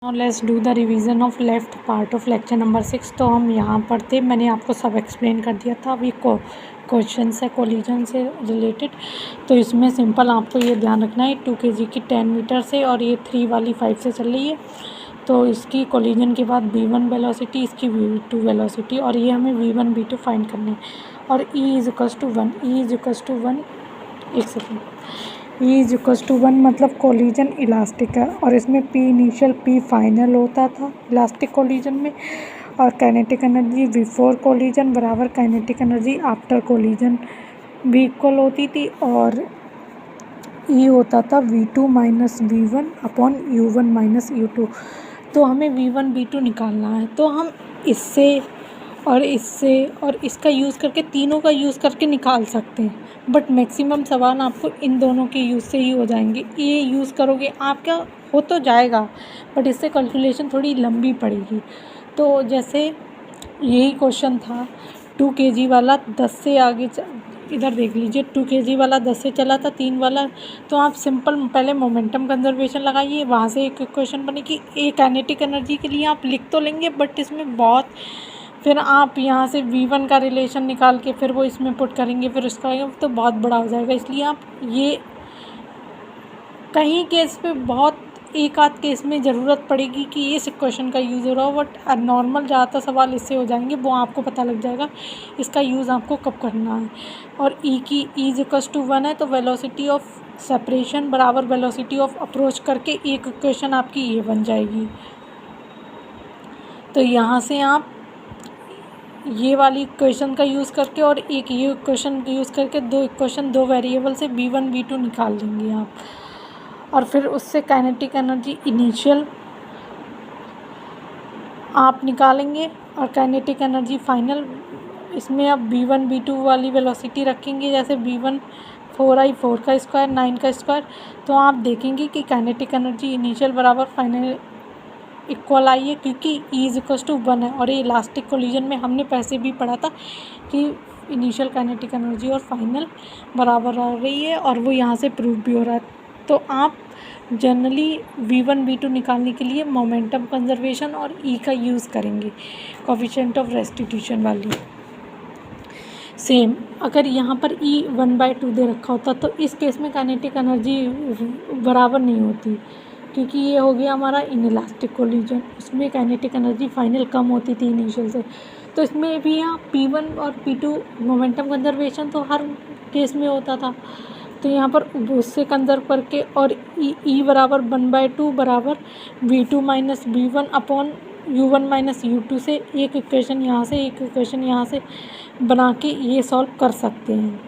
Now let's do the revision of left part of lecture number 6। तो हम यहाँ पर थे, मैंने आपको सब एक्सप्लेन कर दिया था। अभी क्वेश्चन है कोलिजन से रिलेटेड। तो इसमें सिंपल आपको ये ध्यान रखना है 2 kg की 10 मीटर से और ये 3 वाली 5 से चल रही है। तो इसकी कोलिजन के बाद v1 वेलोसिटी, इसकी v2 वेलोसिटी और ये हमें v1 v2 फाइंड करने हैं। और e इज इक्वल्स टू 1, एक second, E is equals to 1 मतलब कोलिजन इलास्टिक है और इसमें P इनिशियल P फाइनल होता था इलास्टिक कोलिजन में। और काइनेटिक एनर्जी बिफोर कोलिजन बराबर काइनेटिक एनर्जी आफ्टर कोलिजन भी इक्वल होती थी। और E होता था v2 minus v1 upon u1 minus u2। तो हमें v1 v2 निकालना है। तो हम इससे और इससे और इसका यूज़ करके, तीनों का यूज़ करके निकाल सकते हैं, बट मैक्सिमम सवाल आपको इन दोनों के यूज़ से ही हो जाएंगे। ये यूज़ करोगे आपका हो तो जाएगा, बट इससे कैलकुलेशन थोड़ी लंबी पड़ेगी। तो जैसे यही क्वेश्चन था 2 kg वाला 10 से आगे इधर देख लीजिए, 2 kg वाला 10 से चला था, 3 वाला। तो आप सिंपल पहले मोमेंटम कंजर्वेशन लगाइए, वहाँ से एक क्वेश्चन बनेगी। ये काइनेटिक एनर्जी के लिए आप लिख तो लेंगे, बट इसमें बहुत, फिर आप यहाँ से v1 का रिलेशन निकाल के फिर वो इसमें पुट करेंगे, फिर उसका तो बहुत बड़ा हो जाएगा। इसलिए आप ये कहीं केस पे बहुत एक आध केस में ज़रूरत पड़ेगी कि इस क्वेश्चन का यूज़ हो रहा हो, बट नॉर्मल ज़्यादातर सवाल इससे हो जाएंगे, वो आपको पता लग जाएगा इसका यूज़ आपको कब करना है। और ई की इज इक्वल्स टू 1 है, तो वेलोसिटी ऑफ सेपरेशन बराबर वेलोसिटी ऑफ अप्रोच करके एक इक्वेशन आपकी ये बन जाएगी। तो यहाँ से आप ये वाली इक्वेशन का यूज़ करके और एक ये इक्वेशन का यूज़ करके दो वेरिएबल से v1 v2 निकाल लेंगे आप। और फिर उससे काइनेटिक एनर्जी इनिशियल आप निकालेंगे और काइनेटिक एनर्जी फाइनल। इसमें अब v1 v2 वाली वेलोसिटी रखेंगे, जैसे v1 4i 4 का स्क्वायर 9 का स्क्वायर। तो आप देखेंगे कि काइनेटिक एनर्जी इनिशियल बराबर फाइनल इक्वल आई है, क्योंकि E इज इक्वल्स टू 1 है। और ये इलास्टिक कोलिजन में हमने पहले भी पढ़ा था कि इनिशियल काइनेटिक एनर्जी और फाइनल बराबर आ रही है, और वो यहाँ से प्रूव भी हो रहा है। तो आप जनरली v1 v2 निकालने के लिए मोमेंटम कंजर्वेशन और E का यूज़ करेंगे, कोफिशिएंट ऑफ रेस्टिट्यूशन वाली। सेम अगर यहाँ पर E 1/2 दे रखा होता तो इस केस में काइनेटिक एनर्जी बराबर नहीं होती, क्योंकि ये हो गया हमारा इनइलास्टिक कोलिजन। उसमें काइनेटिक एनर्जी फाइनल कम होती थी इनिशियल से। तो इसमें भी यहाँ P1 और P2 मोमेंटम कंजर्वेशन तो हर केस में होता था, तो यहाँ पर उससे कंजर्व करके और E बराबर 1/2 बराबर v2 minus v1 upon u1 minus u2 से एक इक्वेशन यहाँ से एक इक्वेशन यहाँ से बना के ये सॉल्व कर सकते हैं।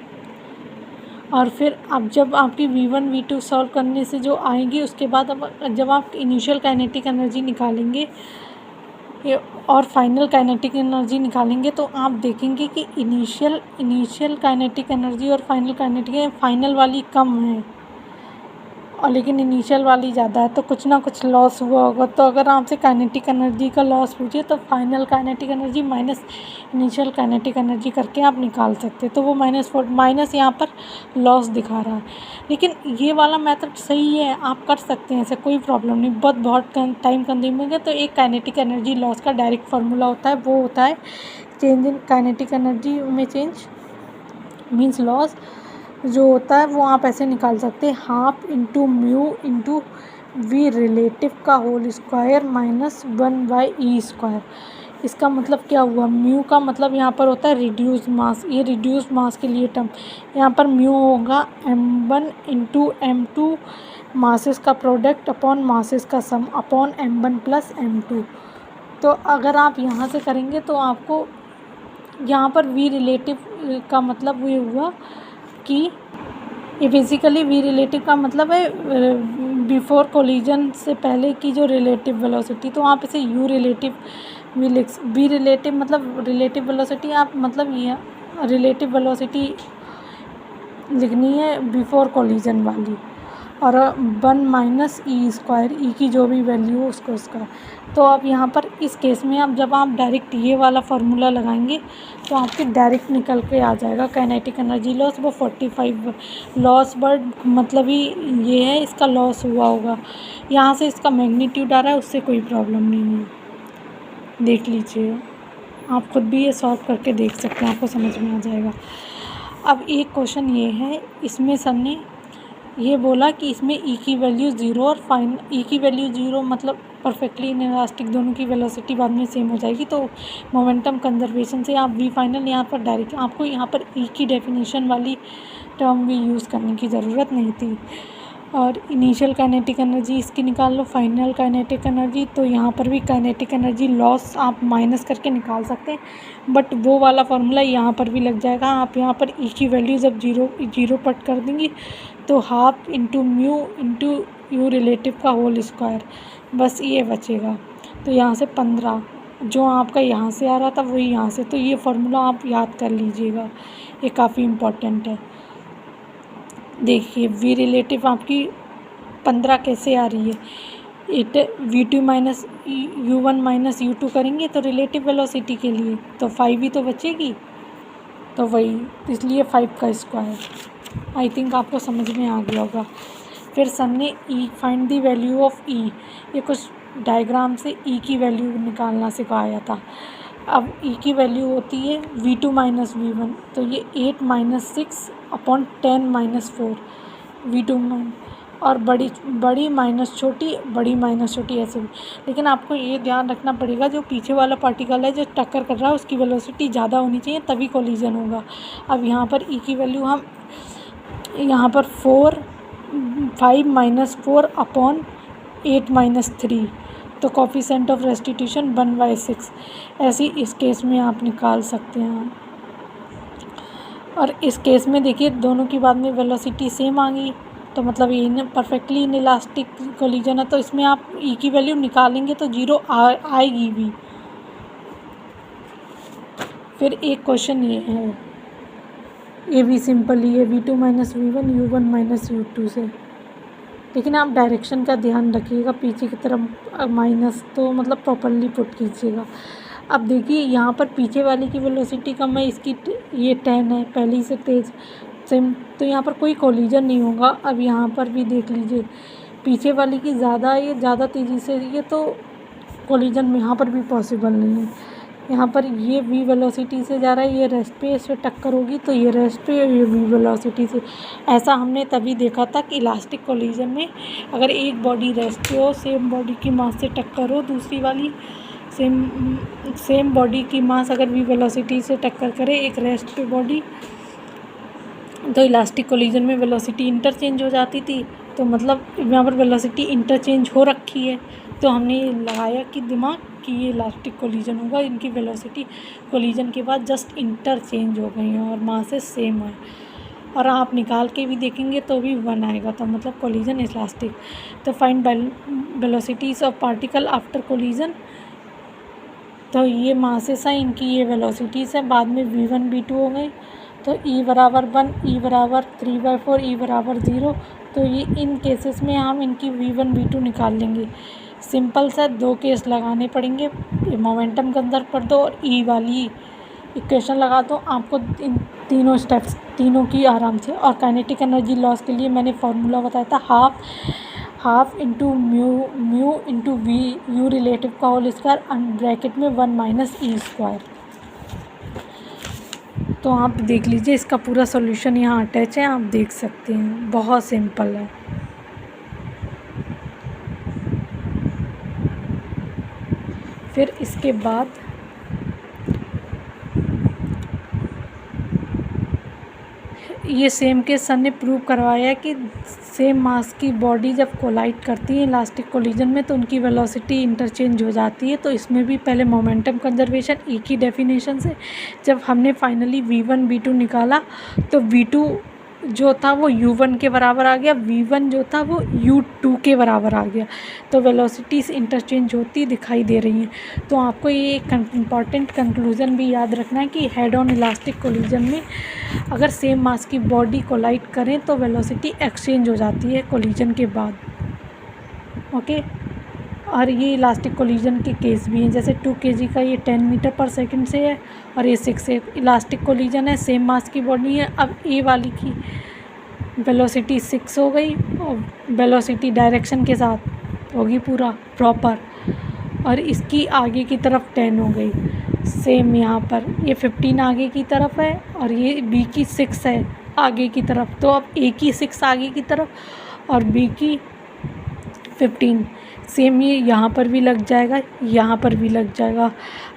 और फिर अब जब आपकी v1 v2 सॉल्व करने से जो आएंगी, उसके बाद अब जब आप इनिशियल काइनेटिक एनर्जी निकालेंगे और फाइनल काइनेटिक एनर्जी निकालेंगे, तो आप देखेंगे कि इनिशियल काइनेटिक एनर्जी और फाइनल वाली कम है, और लेकिन इनिशियल वाली ज़्यादा है। तो कुछ ना कुछ लॉस हुआ होगा। तो अगर आपसे काइनेटिक एनर्जी का लॉस पूछे तो final kinetic energy minus initial kinetic energy करके आप निकाल सकते हैं। तो वो माइनस यहाँ पर लॉस दिखा रहा है, लेकिन ये वाला मेथड सही है, आप कर सकते हैं, ऐसे कोई प्रॉब्लम नहीं। बहुत टाइम कंज्यूमिंग है। तो एक काइनेटिक एनर्जी लॉस का डायरेक्ट फार्मूला होता है, वो होता है चेंज इन काइनेटिक एनर्जी में चेंज मीन्स लॉस जो होता है, वो आप ऐसे निकाल सकते हैं, half into mu into v relative का whole square minus 1/e square. इसका मतलब क्या हुआ, म्यू का मतलब यहाँ पर होता है रिड्यूस मास, ये रिड्यूस मास के लिए टर्म। यहाँ पर म्यू होगा m1 इंटू m2 मासेस का प्रोडक्ट अपॉन मासेस का सम अपॉन m1 प्लस m2। तो अगर आप यहाँ से करेंगे तो आपको यहाँ पर वी रिलेटिव का मतलब ये हुआ कि ये बेसिकली वी रिलेटिव का मतलब है बिफोर कोलिजन से पहले की जो रिलेटिव वेलोसिटी। तो आप इसे यू रिलेटिव वी रिलेटिव मतलब रिलेटिव वेलोसिटी, आप मतलब ये रिलेटिव वेलोसिटी लिखनी है बिफोर कोलिजन वाली। और 1 माइनस ई स्क्वायर, ई की जो भी वैल्यू हो उसको स्क्वायर। तो अब यहाँ पर इस केस में अब जब आप डायरेक्ट ये वाला फार्मूला लगाएंगे तो आपके डायरेक्ट निकल के आ जाएगा काइनेटिक एनर्जी लॉस वो 45 लॉस बर्ड, मतलब ही ये है इसका लॉस हुआ होगा। यहाँ से इसका मैग्नीट्यूड आ रहा है, उससे कोई प्रॉब्लम नहीं है, देख लीजिए आप खुद भी ये सॉल्व करके देख सकते हैं, आपको समझ में आ जाएगा। अब एक क्वेश्चन ये है, इसमें सर ने ये बोला कि इसमें ई की वैल्यू 0 और फाइन ई की वैल्यू 0 मतलब परफेक्टली इनइलास्टिक दोनों की वेलोसिटी बाद में सेम हो जाएगी। तो मोमेंटम कंजर्वेशन से आप वी फाइनल यहाँ पर डायरेक्ट, आपको यहाँ पर ई की डेफिनेशन वाली टर्म भी यूज़ करने की ज़रूरत नहीं थी। और इनिशियल काइनेटिक एनर्जी इसकी निकाल लो, फाइनल काइनेटिक एनर्जी, तो यहाँ पर भी काइनेटिक एनर्जी लॉस आप माइनस करके निकाल सकते हैं, बट वो वाला फार्मूला यहाँ पर भी लग जाएगा। आप यहाँ पर ई की वैल्यू जब जीरो पट कर देंगी तो half into mu into you relative का होल स्क्वायर, बस ये बचेगा। तो यहाँ से 15 जो आपका यहाँ से आ रहा था वही यहाँ से, तो ये फार्मूला आप याद कर लीजिएगा, ये काफ़ी इम्पोर्टेंट है। देखिए वी रिलेटिव आपकी 15 कैसे आ रही है, it v2 minus u1 minus u2 करेंगे तो रिलेटिव वेलोसिटी के लिए तो 5 ही तो बचेगी, तो वही इसलिए 5 का स्क्वायर। आई थिंक आपको समझ में आ गया होगा। फिर सर ने e find the value of e, ये कुछ डायग्राम से ई की वैल्यू निकालना सिखाया था। अब ई की वैल्यू होती है v2 माइनस v1, तो ये 8 माइनस 6 अपॉन 10 माइनस 4 v2 और बड़ी माइनस छोटी, बड़ी माइनस छोटी ऐसे भी। लेकिन आपको ये ध्यान रखना पड़ेगा जो पीछे वाला पार्टिकल है जो टक्कर कर रहा है उसकी वेलोसिटी ज़्यादा होनी चाहिए तभी कोलिजन होगा। अब यहाँ पर ई की वैल्यू हम यहाँ पर 5 माइनस 4 अपॉन 8 माइनस 3, तो कोफिशिएंट ऑफ रेस्टिट्यूशन 1/6 ऐसी इस केस में आप निकाल सकते हैं। और इस केस में देखिए दोनों की बाद में वेलोसिटी सेम आ गई, तो मतलब ये परफेक्टली इनइलास्टिक कोलिजन है, तो इसमें आप ई की वैल्यू निकालेंगे तो 0 आएगी भी। फिर एक क्वेश्चन ये है, ये भी सिंपल ही है, v2 minus v1 u1 minus u2 से, लेकिन आप डायरेक्शन का ध्यान रखिएगा, पीछे की तरफ माइनस तो मतलब प्रॉपरली पुट कीजिएगा। अब देखिए यहाँ पर पीछे वाले की वेलोसिटी कम है, इसकी ये 10 है पहले से तेज़ सेम, तो यहाँ पर कोई कोलिजन नहीं होगा। अब यहाँ पर भी देख लीजिए पीछे वाली की ज़्यादा, ये ज़्यादा तेज़ी से, ये तो कोलिजन में यहाँ पर भी पॉसिबल नहीं है। यहाँ पर ये v वेलोसिटी से जा रहा है, ये रेस्ट पे इससे टक्कर होगी, तो ये रेस्ट पे ये v वेलोसिटी से। ऐसा हमने तभी देखा था कि इलास्टिक कोलिजन में अगर एक बॉडी रेस्ट पे हो, सेम बॉडी की मास से टक्कर हो, दूसरी वाली सेम बॉडी की मास अगर v वेलोसिटी से टक्कर करे एक रेस्ट पे बॉडी, तो इलास्टिक कोलिजन में वेलोसिटी इंटरचेंज हो जाती थी। तो मतलब यहाँ पर वेलोसिटी इंटरचेंज हो रखी है, तो हमने ये लगाया कि दिमाग कि ये इलास्टिक कोलिजन होगा, इनकी वेलोसिटी कोलिजन के बाद जस्ट इंटरचेंज हो गई हैं और मासेस सेम है। और आप निकाल के भी देखेंगे तो भी 1 आएगा, तो मतलब कोलिजन इलास्टिक। तो find velocities of particle after collision, तो ये मासेस हैं, इनकी ये वेलोसिटीज़ हैं, बाद में v1 v2 हो गई, तो e बराबर 1, e बराबर 3/4, e बराबर 0। तो ये इन केसेस में हम इनकी v1 v2 निकाल लेंगे। सिंपल सा 2 केस लगाने पड़ेंगे, मोमेंटम कंजर्व कर दो और ई वाली इक्वेशन लगा दो, आपको इन तीनों स्टेप्स तीनों की आराम से। और काइनेटिक एनर्जी लॉस के लिए मैंने फार्मूला बताया था half into mu into v u relative का होल स्क्वायर ब्रैकेट में 1 माइनस ई स्क्वायर। तो आप देख लीजिए इसका पूरा सॉल्यूशन यहाँ अटैच है, आप देख सकते हैं, बहुत सिंपल है। फिर इसके बाद ये सेम के सर ने प्रूव करवाया कि सेम मास की बॉडी जब कोलाइड करती है इलास्टिक कोलिजन में तो उनकी वेलोसिटी इंटरचेंज हो जाती है। तो इसमें भी पहले मोमेंटम कंजर्वेशन ई की डेफिनेशन से जब हमने फाइनली v1 v2 निकाला तो v2 जो था वो u1 के बराबर आ गया, v1 जो था वो u2 के बराबर आ गया। तो वेलोसिटीज इंटरचेंज होती दिखाई दे रही हैं। तो आपको ये एक इम्पॉर्टेंट कंक्लूज़न भी याद रखना है कि हेड ऑन इलास्टिक कोलिजन में अगर सेम मास की बॉडी कोलाइड करें तो वेलोसिटी एक्सचेंज हो जाती है कोलिजन के बाद। ओके, और ये इलास्टिक कोलिजन के केस भी हैं, जैसे 2 kg का ये 10 मीटर पर सेकंड से है और ये 6 से इलास्टिक कोलिजन है, सेम मास की बॉडी है। अब ए वाली की वेलोसिटी 6 हो गई और वेलोसिटी डायरेक्शन के साथ होगी पूरा प्रॉपर, और इसकी आगे की तरफ 10 हो गई। सेम यहाँ पर ये 15 आगे की तरफ है और ये बी की 6 है आगे की तरफ। तो अब ए की 6 आगे की तरफ और बी की 15, सेम ये यहाँ पर भी लग जाएगा, यहाँ पर भी लग जाएगा।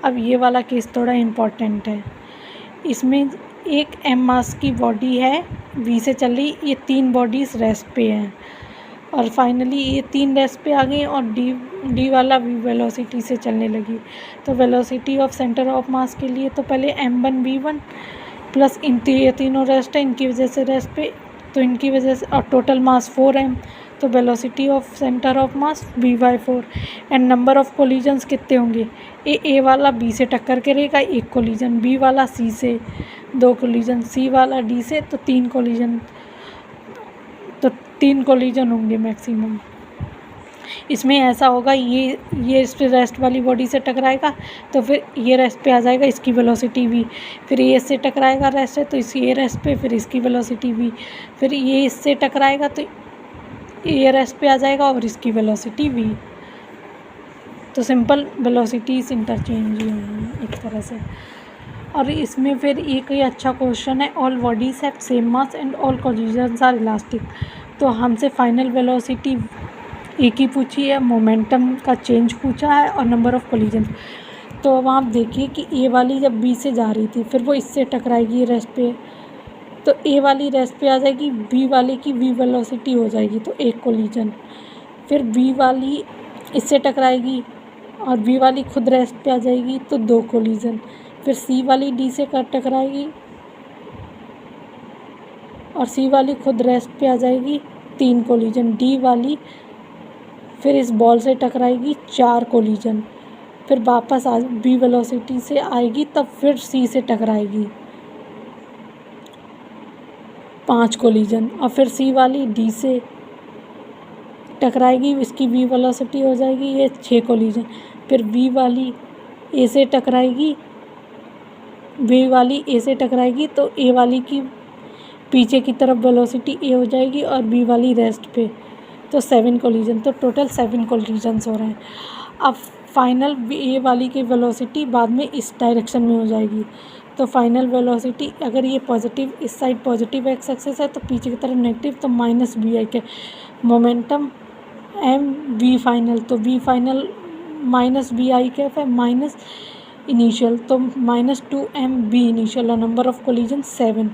अब ये वाला केस थोड़ा इम्पॉर्टेंट है। इसमें एक एम मास की बॉडी है, वी से चल रही, ये 3 बॉडीज़ रेस्ट पे हैं और फाइनली ये 3 रेस्ट पे आ गई और डी वाला वी वेलोसिटी से चलने लगी। तो velocity of centre of mass के लिए तो पहले m1 v1 प्लस ये तीनों रेस्ट है, इनकी वजह से रेस्ट पे, तो इनकी वजह से और टोटल मास 4m, तो velocity of centre of mass v/4 and number of collisions कितने होंगे, ए वाला बी से टक्कर करेगा 1 कोलिजन, बी वाला सी से 2 कोलिजन, सी वाला डी से तो 3 कोलिजन, तो 3 कोलिजन होंगे मैक्सिमम। इसमें ऐसा होगा ये इस पे रेस्ट वाली बॉडी से टकराएगा तो फिर ये रेस्ट पे आ जाएगा, इसकी वेलोसिटी v, फिर ये इससे टकराएगा रेस्ट है तो ये रेस्ट पे, फिर इसकी वेलोसिटी v, फिर ये इससे टकराएगा तो ये रेस्ट पे आ जाएगा और इसकी वेलोसिटी v। तो सिंपल वेलोसिटीज इंटरचेंज ही होंगी एक तरह से। और इसमें फिर एक ये अच्छा क्वेश्चन है, all bodies have same mass and all collisions are elastic. तो हमसे फाइनल वेलोसिटी एक ही पूछी है, मोमेंटम का चेंज पूछा है और नंबर ऑफ कोलिजन। तो अब आप देखिए कि ए वाली जब बी से जा रही थी फिर वो इससे टकराएगी रेस्ट पे, तो ए वाली रेस्ट पे आ जाएगी, बी वाले की वी वेलोसिटी हो जाएगी तो 1 कोलिजन, फिर बी वाली इससे टकराएगी और बी वाली खुद रेस्ट पे आ जाएगी तो 2 कोलिजन, फिर सी वाली डी से टकराएगी और सी वाली खुद रेस्ट पे आ जाएगी 3 कोलिजन, डी वाली फिर इस बॉल से टकराएगी 4 कोलिजन, फिर वापस बी वेलोसिटी से आएगी तब फिर सी से टकराएगी 5 कोलिजन, और फिर सी वाली डी से टकराएगी, इसकी वी वेलोसिटी हो जाएगी ये 6 कोलिजन, फिर बी वाली ए से टकराएगी, बी वाली ए से टकराएगी तो ए वाली की पीछे की तरफ वेलोसिटी ए हो जाएगी और बी वाली रेस्ट पे, तो 7 कोलिजन, तो टोटल 7 कोलिजन्स हो रहे हैं। अब फाइनल ए वाली की वेलोसिटी बाद में इस डायरेक्शन में हो जाएगी, तो फाइनल वेलोसिटी अगर ये पॉजिटिव इस साइड पॉजिटिव एक्स एक्सिस है तो पीछे की तरफ नेगेटिव, तो माइनस बी आई के मोमेंटम एम वी फाइनल, तो v final minus b i कैफ है माइनस इनिशियल, तो -2m बी इनिशियल और नंबर ऑफ कोलिजन 7।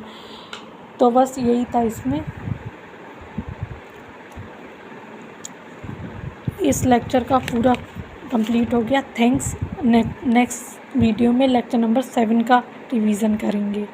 तो बस यही था इसमें। इस लेक्चर का पूरा कंप्लीट हो गया। थैंक्स। नेक्स्ट वीडियो में लेक्चर नंबर 7 का रिवीजन करेंगे।